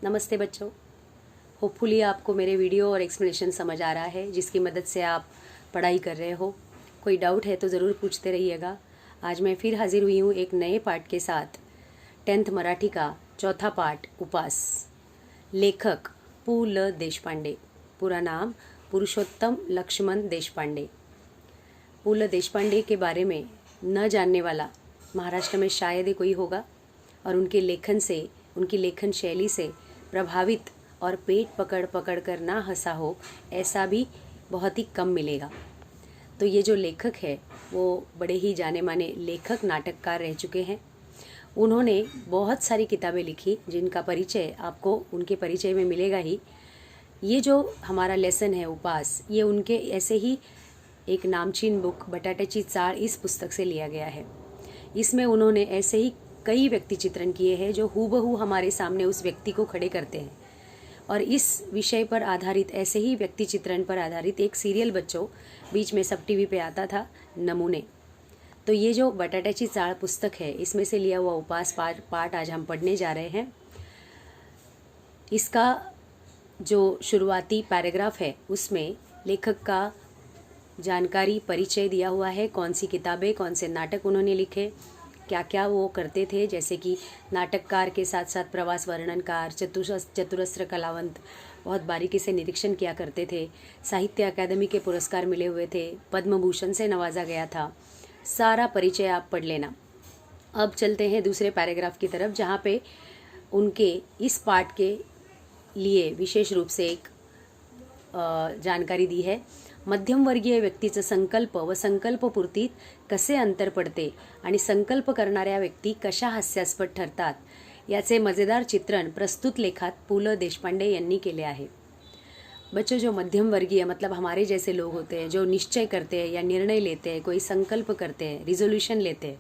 नमस्ते बच्चों। होपफुली आपको मेरे वीडियो और एक्सप्लेनेशन समझ आ रहा है, जिसकी मदद से आप पढ़ाई कर रहे हो। कोई डाउट है तो ज़रूर पूछते रहिएगा। आज मैं फिर हाजिर हुई हूँ एक नए पाठ के साथ। 10th मराठी का चौथा पाठ उपास। लेखक पु ल देशपांडे। पूरा नाम पुरुषोत्तम लक्ष्मण देशपांडे। पु ल देशपांडे के बारे में न जानने वाला महाराष्ट्र में शायद ही कोई होगा, और उनके लेखन से, उनकी लेखन शैली से प्रभावित और पेट पकड़ पकड़ कर ना हंसा हो, ऐसा भी बहुत ही कम मिलेगा। तो ये जो लेखक है वो बड़े ही जाने माने लेखक, नाटककार रह चुके हैं। उन्होंने बहुत सारी किताबें लिखी जिनका परिचय आपको उनके परिचय में मिलेगा ही। ये जो हमारा लेसन है उपास, ये उनके ऐसे ही एक नामचीन बुक बटाट्याची चाळ इस पुस्तक से लिया गया है। इसमें उन्होंने ऐसे ही कई व्यक्ति चित्रण किए हैं जो हूबहू हमारे सामने उस व्यक्ति को खड़े करते हैं। और इस विषय पर आधारित, ऐसे ही व्यक्ति चित्रण पर आधारित एक सीरियल बच्चों बीच में सब टीवी पे आता था, नमूने। तो ये जो बटाट्याची चाळ पुस्तक है, इसमें से लिया हुआ उपास पाठ आज हम पढ़ने जा रहे हैं। इसका जो शुरुआती पैराग्राफ है उसमें लेखक का जानकारी, परिचय दिया हुआ है। कौन सी किताबें, कौन से नाटक उन्होंने लिखे, क्या क्या वो करते थे, जैसे कि नाटककार के साथ साथ प्रवास वर्णनकार, चतुरस्र कलावंत, बहुत बारीकी से निरीक्षण किया करते थे। साहित्य अकादमी के पुरस्कार मिले हुए थे, पद्म भूषण से नवाजा गया था। सारा परिचय आप पढ़ लेना। अब चलते हैं दूसरे पैराग्राफ की तरफ, जहाँ पे उनके इस पाठ के लिए विशेष रूप से एक जानकारी दी है। मध्यमवर्गीय व्यक्तीचं संकल्प व संकल्पपूर्तीत कसे अंतर पडते आणि संकल्प करणाऱ्या व्यक्ती कशा हास्यास्पद ठरतात, याचे मजेदार चित्रण प्रस्तुत लेखात पु ल देशपांडे यांनी केले आहे। बच्चों, जो मध्यम वर्गीय मतलब हमारे जैसे लोग होते हैं, जो निश्चय करते हैं या निर्णय लेते हैं, कोई संकल्प करते हैं, रिजोल्यूशन लेते हैं,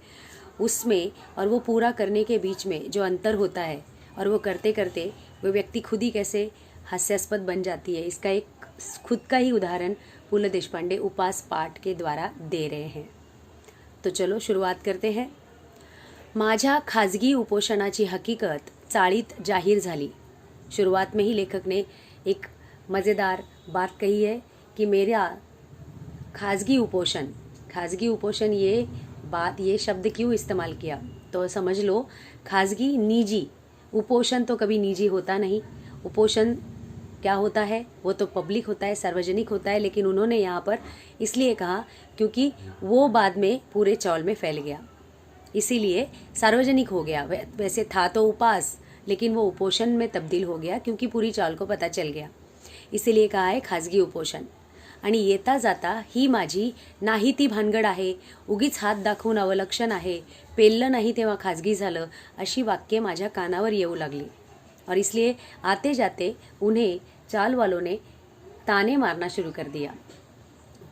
उसमें और वो पूरा करने के बीच में जो अंतर होता है, और वो करते करते वो व्यक्ति खुद ही कैसे हास्यास्पद बन जाती है, इसका एक खुद का ही उदाहरण पु ल देशपांडे उपास पाठ के द्वारा दे रहे हैं। तो चलो शुरुआत करते हैं। माझ्या खाजगी उपोषणाची हकीकत चाळीत जाहीर झाली। शुरुआत में ही लेखक ने एक मज़ेदार बात कही है कि मेरा खाजगी उपोषण ये शब्द क्यों इस्तेमाल किया, तो समझ लो खाजगी, निजी। उपोषण तो कभी निजी होता नहीं। उपोषण क्या होता है, वो तो पब्लिक होता है, सार्वजनिक होता है। लेकिन उन्होंने यहाँ पर इसलिए कहा क्योंकि वो बाद में पूरे चौल में फैल गया, इसीलिए सार्वजनिक हो गया। वैसे था तो उपास, लेकिन वो उपोषण में तब्दील हो गया क्योंकि पूरी चौल को पता चल गया, इसीलिए कहा है खाजगी उपोषण। आणि येता जाता ही माझी नाही ती भानगड आहे, उगीच हात दाखवून अवलक्षण आहे, पेललं नाही तेव्हा खाजगी झालं, अशी वाक्ये माझ्या कानावर येऊ लागली। और इसलिए आते जाते उन्हें चाल वालों ने ताने मारना शुरू कर दिया।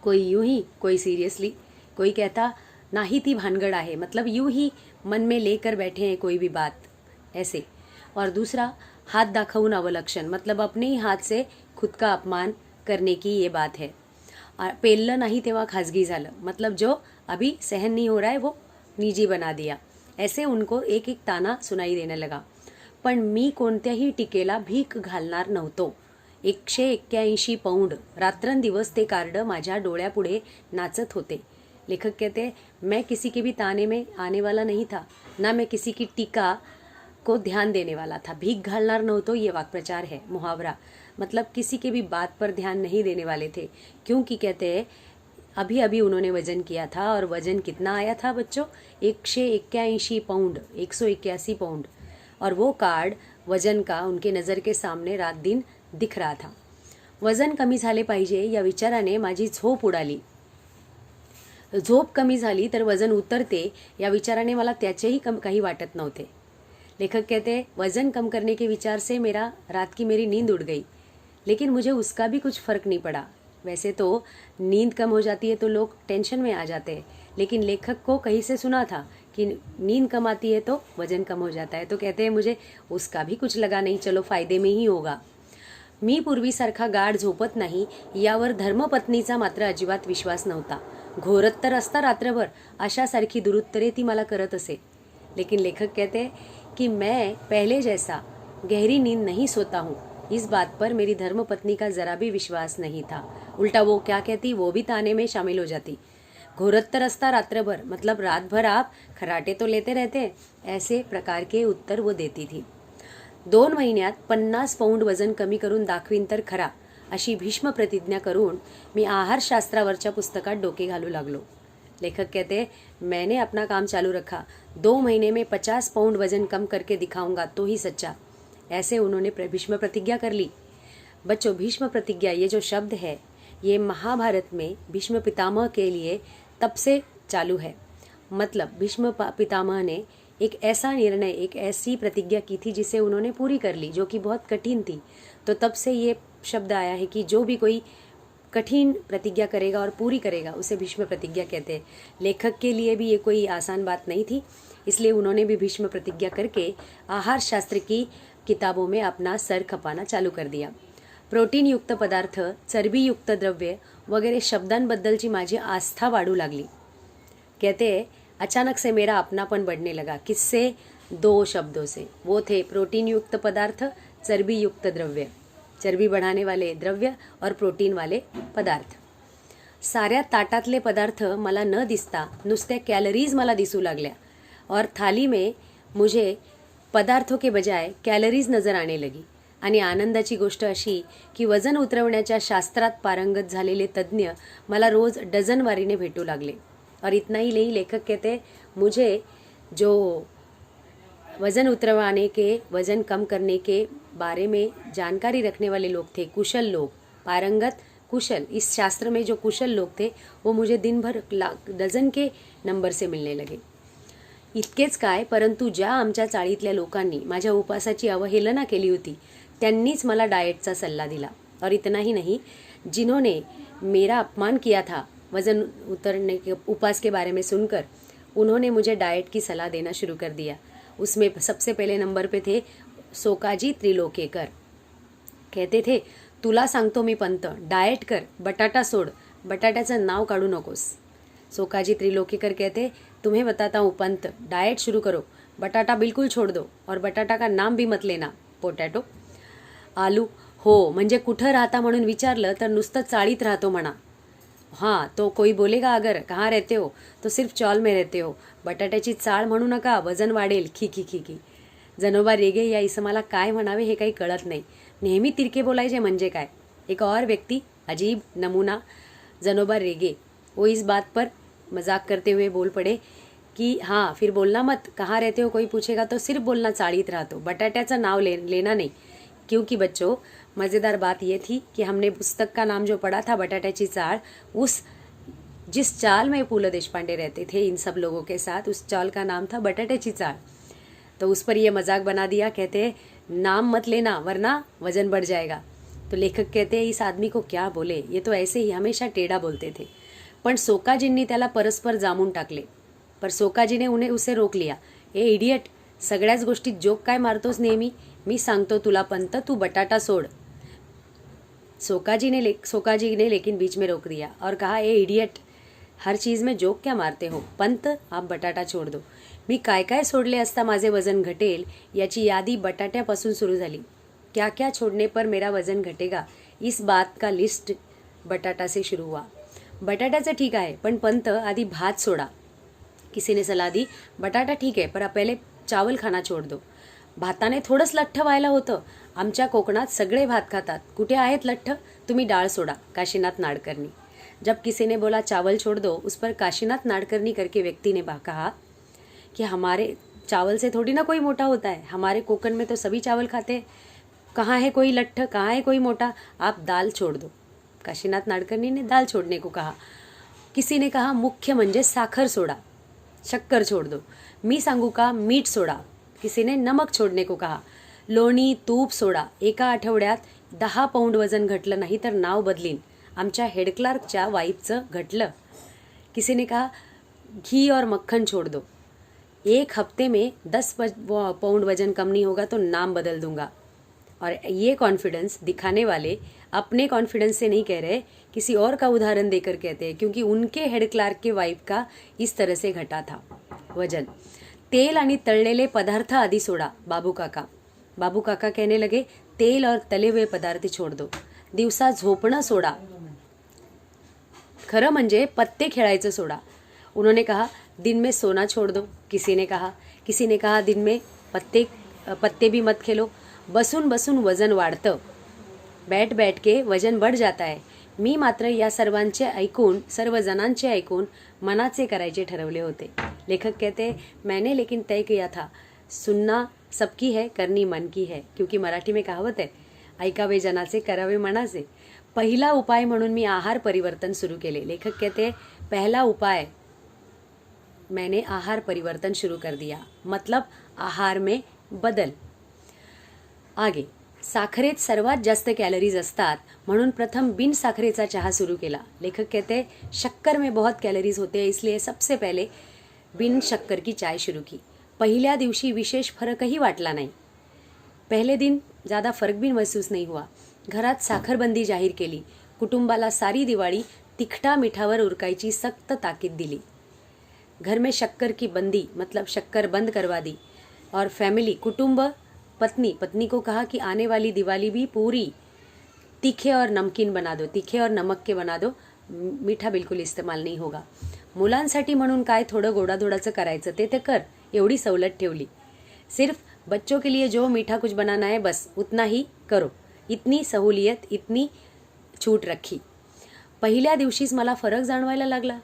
कोई यूं ही, कोई सीरियसली, कोई कहता नाही ती भानगड़ आहे, मतलब यूं ही मन में लेकर बैठे हैं कोई भी बात, ऐसे। और दूसरा हाथ दाखवून अवलक्षण, मतलब अपने ही हाथ से खुद का अपमान करने की ये बात है। पेललं नाही तेव्हा खाजगी झालं, मतलब जो अभी सहन नहीं हो रहा है वो निजी बना दिया। ऐसे उनको एक एक ताना सुनाई देने लगा। पण मी कोणत्याही टीकेला भीक घालणार नव्हतो। 181 पौंड रात्रंदिवस ते कार्ड माझ्या डोळ्यापुढे नाचत होते। लेखक कहते मैं किसी के भी ताने में आने वाला नहीं था, ना मैं किसी की टीका को ध्यान देने वाला था। भीख घालणार नव्हतो ये वाक्प्रचार है, मुहावरा, मतलब किसी के भी बात पर ध्यान नहीं देने वाले थे। क्योंकि कहते हैं अभी अभी उन्होंने वजन किया था, और वजन कितना आया था बच्चों, 181 पौंड, 181 पौंड। और वो कार्ड वजन का उनके नज़र के सामने रात दिन दिख रहा था। वजन कमी झाले पाहिजे या विचाराने माझी झोप उडाली। झोप कमी झाली तर वजन उतरते या विचाराने मला त्याचेही काही वाटत नव्हते। लेखक कहते वजन कम करने के विचार से रात की मेरी नींद उड़ गई, लेकिन मुझे उसका भी कुछ फ़र्क नहीं पड़ा। वैसे तो नींद कम हो जाती है तो लोग टेंशन में आ जाते हैं, लेकिन लेखक को कहीं से सुना था कि नींद कम आती है तो वजन कम हो जाता है, तो कहते हैं मुझे उसका भी कुछ लगा नहीं, चलो फायदे में ही होगा। मी पूर्वीसारखा गाढ झोपत नाही यावर धर्मपत्नीचा मात्र अजिबात विश्वास नव्हता। घोरत तर असता रात्रभर, अशासारखी दुरुत्तरे ती मला करत असे। लेकिन लेखक कहते कि मैं पहले जैसा गहरी नींद नहीं सोता हूँ। इस बात पर मेरी धर्मपत्नी का जरा भी विश्वास नहीं था। उल्टा वो क्या कहती, वो भी ताने में शामिल हो जाती। घोरत्तर रस्ता रात्र भर, मतलब रात भर आप खराटे तो लेते रहते, ऐसे प्रकार के उत्तर वो देती थी। 2 महिन्यात 50 पौंड वजन कमी करून दाखवीन तर खरा, अशी भीष्म प्रतिज्ञा करून मी आहारशास्त्रावरच्या पुस्तकात डोके घालू लागलो। लेखक कहते, मैंने अपना काम चालू रखा। 2 महीने में 50 पाउंड वजन कम करके दिखाऊंगा तो ही सच्चा, ऐसे उन्होंने भीष्म प्रतिज्ञा कर ली। बच्चों, भीष्म प्रतिज्ञा ये जो शब्द है, ये महाभारत में भीष्म पितामह के लिए तब से चालू है। मतलब भीष्म पितामह ने एक ऐसा निर्णय, एक ऐसी प्रतिज्ञा की थी जिसे उन्होंने पूरी कर ली, जो कि बहुत कठिन थी। तो तब से ये शब्द आया है कि जो भी कोई कठिन प्रतिज्ञा करेगा और पूरी करेगा उसे भीष्म प्रतिज्ञा कहते हैं। लेखक के लिए भी ये कोई आसान बात नहीं थी, इसलिए उन्होंने भी भीष्म प्रतिज्ञा करके आहार शास्त्र की किताबों में अपना सर खपाना चालू कर दिया। प्रोटीन युक्त पदार्थ, चरबी युक्त द्रव्य वगैरह शब्दांबद्दलची माझी आस्था वाढू लागली। कहते हैं, अचानक से मेरा अपनापन बढ़ने लगा। किससे? 2 शब्दों से। वो थे प्रोटीन युक्त पदार्थ, चरबी युक्त द्रव्य, चरबी बढ़ाने वाले द्रव्य और प्रोटीन वाले पदार्थ। साऱ्या ताटातले पदार्थ मला न दिसता नुसत्या कॅलरीज मला दिसू लागल्या और थाली में मुझे पदार्थों के बजाय कॅलरीज नजर आने लगी। आणि आनंदाची गोष्ट अशी की वजन उतरवण्याच्या शास्त्रात पारंगत झालेले तज्ज्ञ मला रोज डझनवारीने भेटू लागले। और इतना ही नहीं, लेखक कहते, मुझे जो वज़न उतरवाने के, वज़न कम करने के बारे में जानकारी रखने वाले लोग थे, कुशल लोग, पारंगत कुशल, इस शास्त्र में जो कुशल लोग थे वो मुझे दिन भर डझन के नंबर से मिलने लगे। इतकेच काय, परंतु ज्या आमच्या चाळीतल्या लोकांनी माझ्या उपासाची अवहेलना केली होती त्यांनीच मला डाएटचा सल्ला दिला। और इतना ही नहीं, जिन्होंने मेरा अपमान किया था वज़न उतरने के उपास के बारे में सुनकर, उन्होंने मुझे डाइट की सलाह देना शुरू कर दिया। उसमें सबसे पहले नंबर पे थे सोकाजी त्रिलोकेकर। कहते थे, तुला सांगतो मी पंत, डाएट कर, बटाटा सोड, बटाट्याचं नाव काढू नकोस। सोकाजी त्रिलोकेकर कहते, तुम्हें बताता हूँ पंत, डाएट शुरू करो, बटाटा बिल्कुल छोड़ दो और बटाटा का नाम भी मत लेना, पोटॅटो। आलू, हो, म्हणजे कुठं राहता म्हणून विचारलं तर नुसतं चाळीत राहतो म्हणा। हाँ, तो कोई बोलेगा अगर कहाँ रहते हो तो सिर्फ चौल में रहते हो, बटाट्याची चाळ म्हणू नका, वजन वाढेल, खी खी खी खी। जनोबा रेगे या इसमाला काय म्हणावे हे काही कळत नाही, नेहमी तिरके बोलायचे म्हणजे काय। एक और व्यक्ति, अजीब नमूना, जनोबा रेगे, वो इस बात पर मजाक करते हुए बोल पड़े कि हाँ, फिर बोलना मत, कहाँ रहते हो कोई पूछेगा तो सिर्फ बोलना चाळीत राहतो, बटाट्याचं नाव लेना नहीं। क्योंकि बच्चों, मज़ेदार बात यह थी कि हमने पुस्तक का नाम जो पढ़ा था बटाट्याची चाळ, उस जिस चाल में पूल देशपांडे रहते थे इन सब लोगों के साथ, उस चाल का नाम था बटाट्याची चाळ। तो उस पर यह मजाक बना दिया, कहते नाम मत लेना वरना वजन बढ़ जाएगा। तो लेखक कहते हैं, इस आदमी को क्या बोले, ये तो ऐसे ही हमेशा टेढ़ा बोलते थे। पण सोकाजींनी त्याला परस्पर जामून टाकले, पर सोकाजीने उसे रोक लिया। ए इडियट, सगळ्याच गोष्टीत जोक काय मारतोस नेहमी, मी सांगतो तुला पंत, तू बटाटा सोड। सोकाजी ने लेकिन बीच में रोक दिया और कहा, ए इडियट, हर चीज़ में जोक क्या मारते हो, पंत आप बटाटा छोड़ दो। मी काय काय सोडले असता माझे वजन घटेल याची यादी बटाट्यापासून सुरू झाली। क्या क्या छोड़ने पर मेरा वजन घटेगा, इस बात का लिस्ट बटाटा से शुरू हुआ। बटाट्याचं ठीक आहे, पण पंत आधी भात सोडा। किसी ने सलाह दी, बटाटा ठीक आहे पर पहले चावल खाना छोड़ दो। भाताने थोडंच लठ्ठ व्हायला होतं, आमच्या कोकणात सगळे भात खातात, कुठे आहेत लठ्ठ, तुम्ही डाळ सोडा, काशीनाथ नाडकर्णी। जब किसी ने बोला चावल छोड़ दो, उस पर काशीनाथ नाडकर्णी करके व्यक्ति ने कहा कि हमारे चावल से थोड़ी ना कोई मोटा होता है, हमारे कोकण में तो सभी चावल खाते हैं, कहाँ है कोई लट्ठ, कहाँ है कोई मोटा, आप दाल छोड़ दो। काशीनाथ नाडकर्णी ने दाल छोड़ने को कहा। किसी ने कहा मुख्य म्हणजे साखर सोडा, शक्कर छोड़ दो। मी सांगू का, मीठ सोडा। किसी ने नमक छोड़ने को कहा। लोणी, तूप सोडा। एका आठवड्यात 10 पाउंड वजन घटलं नाही तर नाव बदलीन, आमच्या हेड क्लार्कच्या वाईफचं घटलं। किसी ने कहा घी और मक्खन छोड़ दो, 1 हफ्ते में 10 पाउंड वजन कम नहीं होगा तो नाम बदल दूंगा। और ये कॉन्फिडेंस दिखाने वाले अपने कॉन्फिडेंस से नहीं कह रहे, किसी और का उदाहरण देकर कहते हैं, क्योंकि उनके हेड क्लार्क के वाइफ का इस तरह से घटा था वजन। तेल आणि तळलेले पदार्थ आधी सोडा, बाबू काका। बाबू काका कहने लगे, तेल और तले हुए पदार्थ छोड़ दो, दिवसा झोपणं सोडा, खरं म्हणजे पत्ते खेळायचं सोडा। उन्होंने कहा, दिन में सोना छोड़ दो। किसी ने कहा दिन में पत्ते भी मत खेलो, बसून बसून वजन वाढतं, बैठ बैठ के वजन बढ़ जाता है। मी मात्र या सर्व जणांचे ऐकून मनाचे करायचे ठरवले होते। लेखक कहते, मैंने लेकिन तय किया था, सुनना सबकी है, करनी मन की है, क्योंकि मराठी में कहावत है, ऐकावे जनाचे करावे मनाचे। पहिला उपाय म्हणून मी आहार परिवर्तन सुरू केले। लेखक कहते, पहला उपाय मैंने आहार परिवर्तन शुरू कर दिया, मतलब आहार में बदल। आगे, साखरेत सर्वात जास्त कॅलरीज असतात म्हणून प्रथम बिन साखरेचा चहा सुरू केला। लेखक कहते, शक्कर में बहुत कैलोरीज होते हैं, इसलिए सबसे पहले बिन शक्कर की चाय शुरू की। पहिल्या दिवशी विशेष फरकही वाटला नाही। पहले दिन ज़्यादा फर्क भी महसूस नहीं हुआ। घरात साखरबंदी जाहीर केली। कुटुंबाला सारी दिवाळी तिखटा मिठावर उरकायची सख्त ताकीद दिली। घर में शक्कर की बंदी मतलब शक्कर बंद करवा दी। और फैमिली कुटुंब पत्नी को कहा कि आने वाली दिवाली भी पूरी तीखे और नमकीन बना दो, तीखे और नमक के बना दो, मीठा बिल्कुल इस्तेमाल नहीं होगा। मुलांसाठी म्हणून काय थोडं गोडाधोडाचं करायचं ते कर, एवढी सवलत ठेवली। सिर्फ बच्चों के लिए जो मीठा कुछ बनाना है बस उतना ही करो, इतनी सहूलियत, इतनी छूट रखी। पहिल्या दिवशीच मला फरक जाणवायला लागला।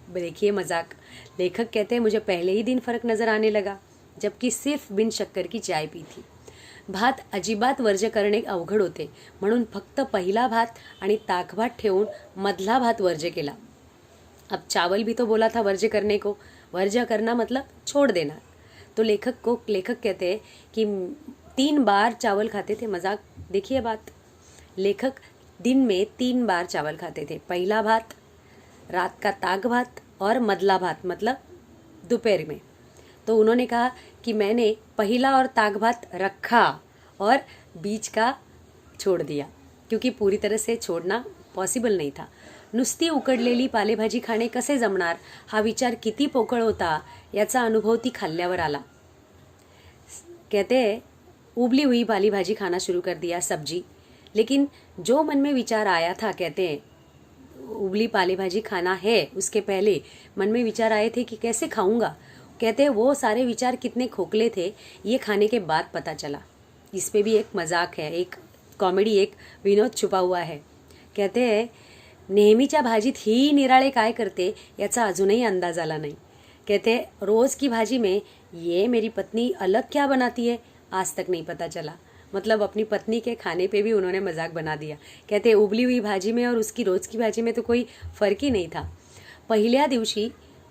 देखिए मजाक। लेखक कहते हैं, मुझे पहले ही दिन फर्क नजर आने लगा, जबकि सिर्फ बिन शक्कर की चाय पी थी। भात अजिबात वर्ज्य करणे अवघड होते, म्हणून फक्त पहिला भात आणि ताकभात ठेवून मधला भात वर्ज्य केला। अब चावल भी तो बोला था वर्ज्य करने को, वर्ज्य करना मतलब छोड़ देना। तो लेखक कहते हैं कि 3 बार चावल खाते थे। मजाक देखिए बात। लेखक दिन में 3 बार चावल खाते थे, पहला भात, रात का ताक भात और मधला भात मतलब दोपहर में। तो उन्होंने कहा कि मैंने पहला और ताक भात रखा और बीच का छोड़ दिया, क्योंकि पूरी तरह से छोड़ना पॉसिबल नहीं था। नुसती उकडलेली पालेभाजी खाणे कसे जमणार हा विचार किती पोकळ होता याचा अनुभव ती खाल्ल्यावर आला। कहते उबली हुई पाली भाजी खाना शुरू कर दिया, सब्जी। लेकिन जो मन में विचार आया था, कहते हैं उबली पाली भाजी खाना है, उसके पहले मन में विचार आए थे कि कैसे खाऊंगा। कहते हैं वो सारे विचार कितने खोखले थे ये खाने के बाद पता चला। इस पे भी एक मजाक है, एक कॉमेडी, एक विनोद छुपा हुआ है। कहते हैं नेहमीच्या भाजीत ही निराळे काय करते याचा अजूनही अंदाज आला नहीं। कहते हैं रोज़ की भाजी में ये मेरी पत्नी अलग क्या बनाती है आज तक नहीं पता चला। मतलब अपनी पत्नी के खाने पे भी उन्होंने मजाक बना दिया। कहते हैं उबली हुई भाजी में और उसकी रोज़ की भाजी में तो कोई फ़र्क ही नहीं था।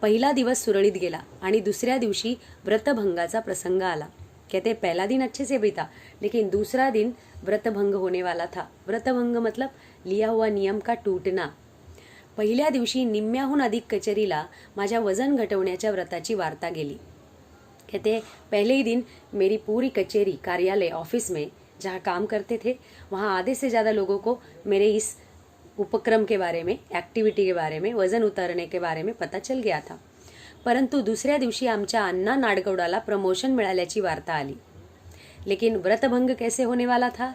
पहिला दिवस सुरळीत गेला आणि दुसऱ्या दिवशी व्रतभंगाचा प्रसंग आला। कहते पहला दिन अच्छे से बीता, लेकिन दूसरा दिन व्रतभंग होने वाला था। व्रतभंग मतलब लिया हुआ नियम का टूटना। पहिल्या दिवशी निम्म्याहून अधिक कचेरीला माझ्या वजन घटवण्याच्या व्रताची वार्ता गेली। कहते पहले ही दिन मेरी पूरी कचेरी, कार्यालय, ऑफिस में जहाँ काम करते थे वहाँ आधे से ज़्यादा लोगों को मेरे इस उपक्रम के बारे में, एक्टिविटी के बारे में, वजन उतारने के बारे में पता चल गया था। परंतु दुसऱ्या दिवशी आमच्या अण्णा नाडगौडाला प्रमोशन मिळाल्याची वार्ता आली। लेकिन व्रतभंग कैसे होने वाला था,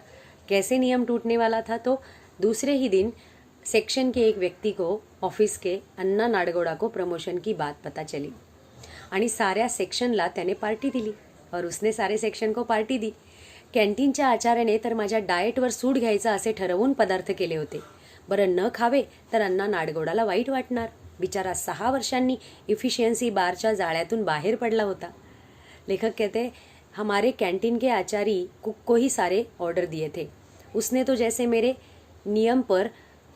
कैसे नियम टूटने वाला था, तो दूसरे ही दिन सेक्शन के एक व्यक्ति को, ऑफिस के अण्णा नाडगौडा को प्रमोशन की बात पता चली आणि साऱ्या सेक्शनला त्याने पार्टी दिली और उसने सारे सेक्शन को पार्टी दी। कॅन्टीनच्या आचार्याने तर माझ्या डाएटवर सूट घ्यायचा असे ठरवून पदार्थ केले होते। बरं न खावे तर अण्णा नाडगौडाला वाईट वाटणार। बिचारा 6 वर्षांनी इफिशियन्सी बारच्या जाळ्यातून बाहेर पडला होता। लेखक कहते हमारे कैंटीन के आचारी कुक को ही सारे ऑर्डर दिए थे। उसने तो जैसे मेरे नियम पर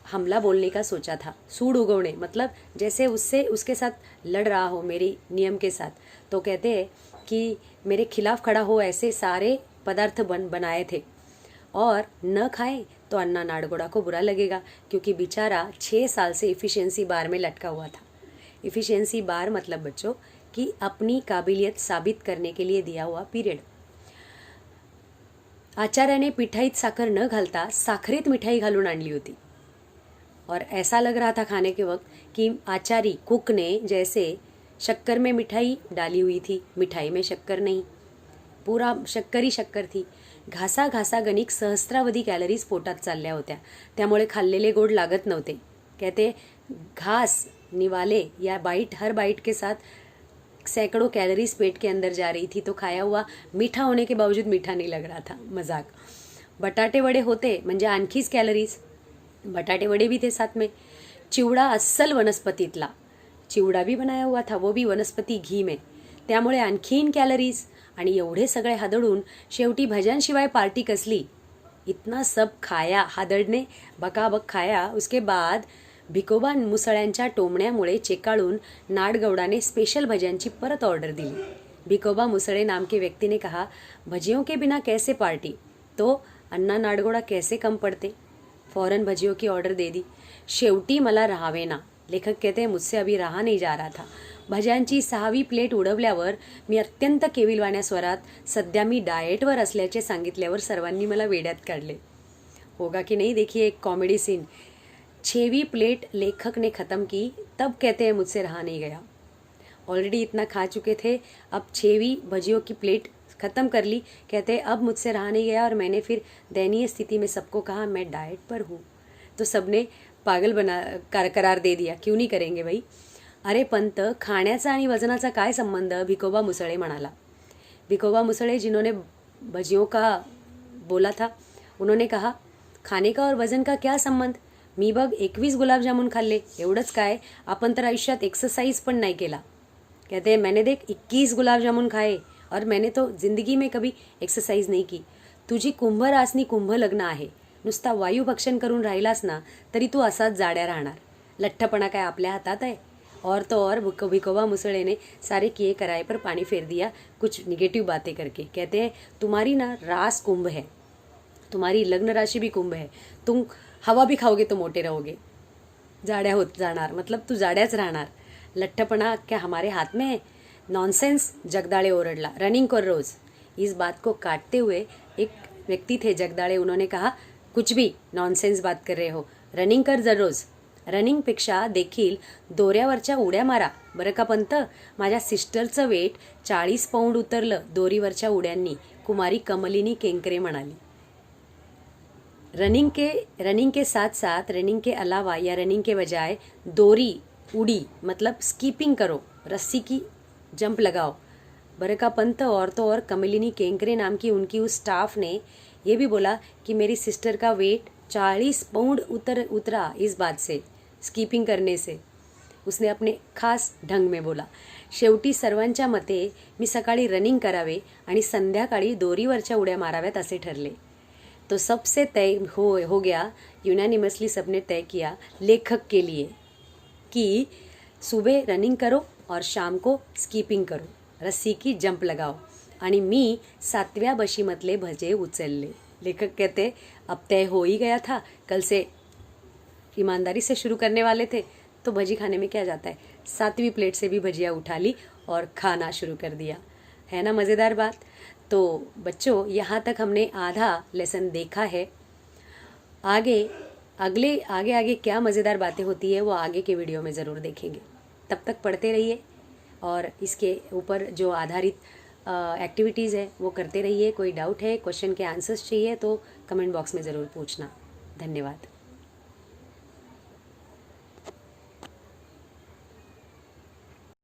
हमला बोलने का सोचा था, सूड उगवणे मतलब जैसे उसके साथ लड़ रहा हो मेरी नियम के साथ। तो कहते हैं कि मेरे खिलाफ खड़ा हो ऐसे सारे पदार्थ बनाए थे और न खाए तो अन्ना नाडगौड़ा को बुरा लगेगा, क्योंकि बेचारा 6 साल से इफ़िशियंसी बार में लटका हुआ था। इफ़िशियंसी बार मतलब बच्चों कि अपनी काबिलियत साबित करने के लिए दिया हुआ पीरियड। आचार्याने पिठाईत साखर न घालता साखरेत मिठाई घालून आणली होती और ऐसा लग रहा था खाने के वक्त कि आचारी कुक ने जैसे शक्कर में मिठाई डाली हुई थी, मिठाई में शक्कर नहीं। पुरा शक्करी शक्कर थी. घासा गणिक सहस्त्रावधी कॅलरीज पोटात चालल्या होत्या. त्यामुळे खाल्लेले गोड लागत नव्हते. कहते घास निवाले या हर बाइट के साथ सैकड़ों कैलोरीज पेट के अंदर जा रही थी. तो खाया हुआ मीठा होने के बावजूद मीठा नहीं लग रहा था. मजाक. बटाटे वडे होते म्हणजे आणखीच कॅलरीज. बटाटे वडे भी थे साथ में. चिवडा अस्सल वनस्पतीतला. चिवडा भी बनाया हुआ था, वो भी वनस्पती घी में. त्यामुळे आणखीन कॅलरीज. आणि एवढे सगळे हादडून शेवटी भजनशिवाय पार्टी कसली. इतना सब खाया हादडने बकाबक खाया. उसके बाद भिकोबा मुसळ्यांच्या टोमण्यामुळे चेकाळून नाडगौड़ा स्पेशल भजियांची परत ऑर्डर दिली. भिकोबा मुसळे नाम के व्यक्ति ने कहा, भजियों के बिना कैसे पार्टी. तो अन्ना नाडगौड़ा कैसे कम पड़ते. फौरन भजियों की ऑर्डर दे दी. शेवटी मला राहावेना. लेखक कहते हैं मुझसे अभी रहा नहीं जा रहा था. भज्यांची 6वी प्लेट उडवल्यावर मी अत्यंत केविलवाण्या स्वरात सध्या मी डाएटवर असल्याचे सांगितल्यावर सर्वांनी मला वेड्यात काढले. होगा कि नहीं, देखिए एक कॉमेडी सीन. 6वीं प्लेट लेखक ने ख़त्म की, तब कहते हैं मुझसे रहा नहीं गया. ऑलरेडी इतना खा चुके थे, अब 6वीं भजियों की प्लेट ख़त्म कर ली. कहते हैं अब मुझसे रहा नहीं गया और मैंने फिर दयनीय स्थिति में सबको कहा मैं डाइट पर हूँ. तो सबने पागल करार दे दिया. क्यों नहीं करेंगे भाई. अरे पंत, खाण्याचा आणि वजनाचा काय संबंध. भिकोबा मुसळे म्हणाला. भिकोबा मुसळे जिन्होंने भजियों का बोला था, उन्होंने कहा खाने का और वजन का क्या संबंध. मी बघ 21 गुलाबजामुन खाल्ले, एवढंच काय. आपण तर आयुष्यात एक्सरसाइज पण नाही केला. कहते हैं मैंने देख 21 गुलाबजामुन खाए और मैंने तो जिंदगी में कभी एक्सरसाइज नहीं की. तुझी कुंभ रासनी कुंभ लग्न आहे. नुसता वायुभक्षण करून राहिलास ना तरी तू असाच जाड्या राहणार. लठ्ठपणा काय आपल्या हातात आहे. और तो और भिकोबा मुसळे ने सारे किए कराए पर पानी फेर दिया कुछ निगेटिव बातें करके. कहते हैं तुम्हारी ना रास कुंभ है, तुम्हारी लग्न राशि भी कुंभ है. तुम हवा भी खाओगे तो मोटे रहोगे, जाड्या होत जाणार. मतलब तू जाड्याच राहणार. लठ्ठपणा क्या हमारे हाथ में है. नॉनसेंस. जगदाळे ओरडला. रनिंग कर रोज. इस बात को काटते हुए एक व्यक्ति थे जगदाळे. उन्होंने कहा कुछ भी नॉनसेंस बात कर रहे हो. रनिंग कर दररोज. रनिंगपेक्षा देखील दोऱ्यावरच्या उड्या मारा बरं का पंत. माझ्या सिस्टरचं वेट 40 पाऊंड उतरलं दोरीवरच्या उड्यांनी. कुमारी कमलिनी केंकरे म्हणाली. रनिंग के साथ साथ रनिंग के अलावा या रनिंग के बजाय दोरी उड़ी मतलब स्कीपिंग करो, रस्सी की जंप लगाओ बरं का पंत. और तो और कमलिनी केंकरे नाम की उनकी उस स्टाफ ने ये भी बोला कि मेरी सिस्टर का वेट 40 पाउंड उतरा इस बात से, स्कीपिंग करने से. उसने अपने खास ढंग में बोला. शेवटी सर्वांच्या मते मी सकाळी रनिंग करावे आणि संध्याकाळी दोरीवरच्या उड्या माराव्यात असे ठरले. तो सबसे तय हो गया. यूनानिमसली सबने तय किया लेखक के लिए कि सुबह रनिंग करो और शाम को स्कीपिंग करो, रस्सी की जंप लगाओ. आणि मी 7व्या बशीमधले भजे उचलले. लेखक कहते अब तय हो ही गया था. कल से ईमानदारी से शुरू करने वाले थे तो भजी खाने में क्या जाता है. 7वीं प्लेट से भी भजिया उठा ली और खाना शुरू कर दिया. है ना मज़ेदार बात. तो बच्चों यहाँ तक हमने आधा लेसन देखा है. आगे क्या मज़ेदार बातें होती है वो आगे के वीडियो में ज़रूर देखेंगे. तब तक पढ़ते रहिए और इसके ऊपर जो आधारित एक्टिविटीज़ है वो करते रहिए. कोई डाउट है, क्वेश्चन के आंसर्स चाहिए तो कमेंट बॉक्स में ज़रूर पूछना. धन्यवाद.